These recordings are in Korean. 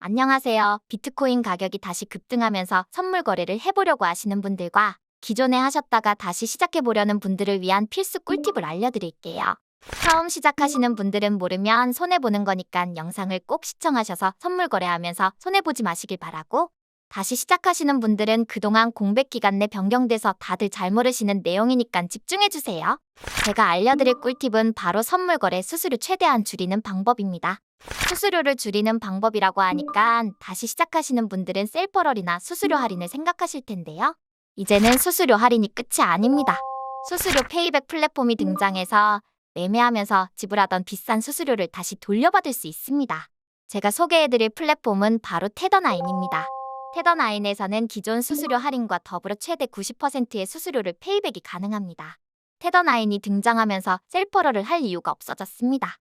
안녕하세요. 비트코인 가격이 다시 급등하면서 선물 거래를 해보려고 하시는 분들과 기존에 하셨다가 다시 시작해보려는 분들을 위한 필수 꿀팁을 알려드릴게요. 처음 시작하시는 분들은 모르면 손해보는 거니까 영상을 꼭 시청하셔서 선물 거래하면서 손해보지 마시길 바라고, 다시 시작하시는 분들은 그동안 공백 기간 내 변경돼서 다들 잘 모르시는 내용이니까 집중해주세요. 제가 알려드릴 꿀팁은 바로 선물 거래 수수료 최대한 줄이는 방법입니다. 수수료를 줄이는 방법이라고 하니까 다시 시작하시는 분들은 셀퍼럴이나 수수료 할인을 생각하실 텐데요. 이제는 수수료 할인이 끝이 아닙니다. 수수료 페이백 플랫폼이 등장해서 매매하면서 지불하던 비싼 수수료를 다시 돌려받을 수 있습니다. 제가 소개해드릴 플랫폼은 바로 테더나인입니다. 테더나인에서는 기존 수수료 할인과 더불어 최대 90%의 수수료를 페이백이 가능합니다. 테더나인이 등장하면서 셀퍼럴을 할 이유가 없어졌습니다.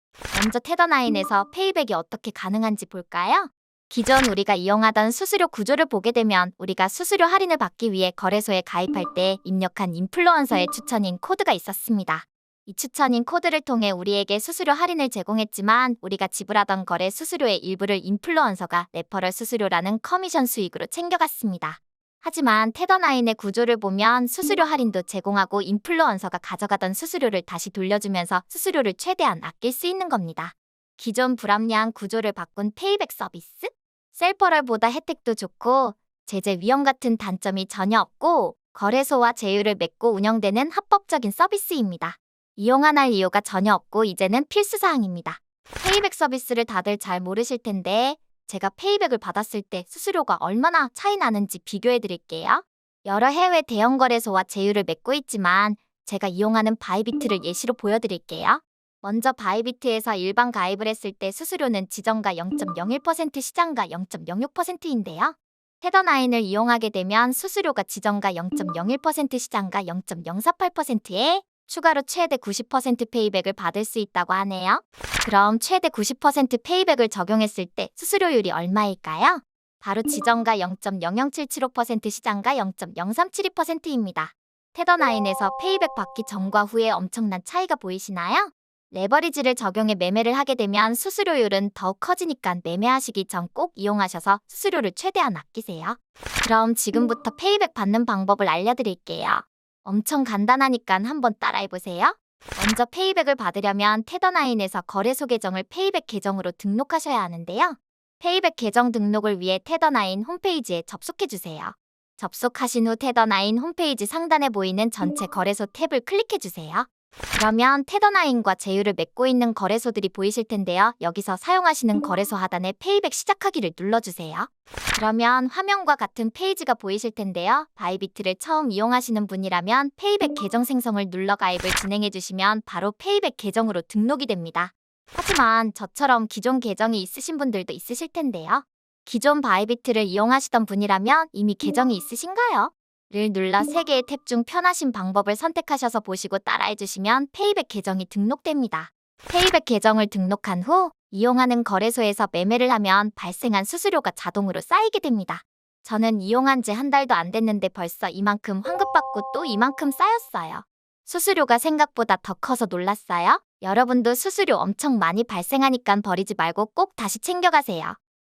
먼저 테더나인에서 페이백이 어떻게 가능한지 볼까요? 기존 우리가 이용하던 수수료 구조를 보게 되면 우리가 수수료 할인을 받기 위해 거래소에 가입할 때 입력한 인플루언서의 추천인 코드가 있었습니다. 이 추천인 코드를 통해 우리에게 수수료 할인을 제공했지만 우리가 지불하던 거래 수수료의 일부를 인플루언서가 레퍼럴 수수료라는 커미션 수익으로 챙겨갔습니다. 하지만 테더나인의 구조를 보면 수수료 할인도 제공하고 인플루언서가 가져가던 수수료를 다시 돌려주면서 수수료를 최대한 아낄 수 있는 겁니다. 기존 불합리한 구조를 바꾼 페이백 서비스? 셀퍼럴보다 혜택도 좋고 제재 위험 같은 단점이 전혀 없고 거래소와 제휴를 맺고 운영되는 합법적인 서비스입니다. 이용 안 할 이유가 전혀 없고 이제는 필수사항입니다. 페이백 서비스를 다들 잘 모르실 텐데 제가 페이백을 받았을 때 수수료가 얼마나 차이 나는지 비교해 드릴게요. 여러 해외 대형 거래소와 제휴를 맺고 있지만 제가 이용하는 바이비트를 예시로 보여드릴게요. 먼저 바이비트에서 일반 가입을 했을 때 수수료는 지정가 0.01%, 시장가 0.06%인데요. 테더나인을 이용하게 되면 수수료가 지정가 0.01%, 시장가 0.048%에 추가로 최대 90% 페이백을 받을 수 있다고 하네요. 그럼 최대 90% 페이백을 적용했을 때 수수료율이 얼마일까요? 바로 지정가 0.00775%, 시장가 0.0372%입니다. 테더나인에서 페이백 받기 전과 후에 엄청난 차이가 보이시나요? 레버리지를 적용해 매매를 하게 되면 수수료율은 더욱 커지니까 매매하시기 전 꼭 이용하셔서 수수료를 최대한 아끼세요. 그럼 지금부터 페이백 받는 방법을 알려드릴게요. 엄청 간단하니까 한번 따라해보세요. 먼저 페이백을 받으려면 테더나인에서 거래소 계정을 페이백 계정으로 등록하셔야 하는데요. 페이백 계정 등록을 위해 테더나인 홈페이지에 접속해주세요. 접속하신 후 테더나인 홈페이지 상단에 보이는 전체 거래소 탭을 클릭해주세요. 그러면 테더나인과 제휴를 맺고 있는 거래소들이 보이실 텐데요. 여기서 사용하시는 거래소 하단에 페이백 시작하기를 눌러주세요. 그러면 화면과 같은 페이지가 보이실 텐데요. 바이비트를 처음 이용하시는 분이라면 페이백 계정 생성을 눌러 가입을 진행해주시면 바로 페이백 계정으로 등록이 됩니다. 하지만 저처럼 기존 계정이 있으신 분들도 있으실 텐데요. 기존 바이비트를 이용하시던 분이라면 이미 계정이 있으신가요? 를 눌러 3개의 탭 중 편하신 방법을 선택하셔서 보시고 따라해주시면 페이백 계정이 등록됩니다. 페이백 계정을 등록한 후 이용하는 거래소에서 매매를 하면 발생한 수수료가 자동으로 쌓이게 됩니다. 저는 이용한 지 한 달도 안 됐는데 벌써 이만큼 환급받고 또 이만큼 쌓였어요. 수수료가 생각보다 더 커서 놀랐어요. 여러분도 수수료 엄청 많이 발생하니까 버리지 말고 꼭 다시 챙겨가세요.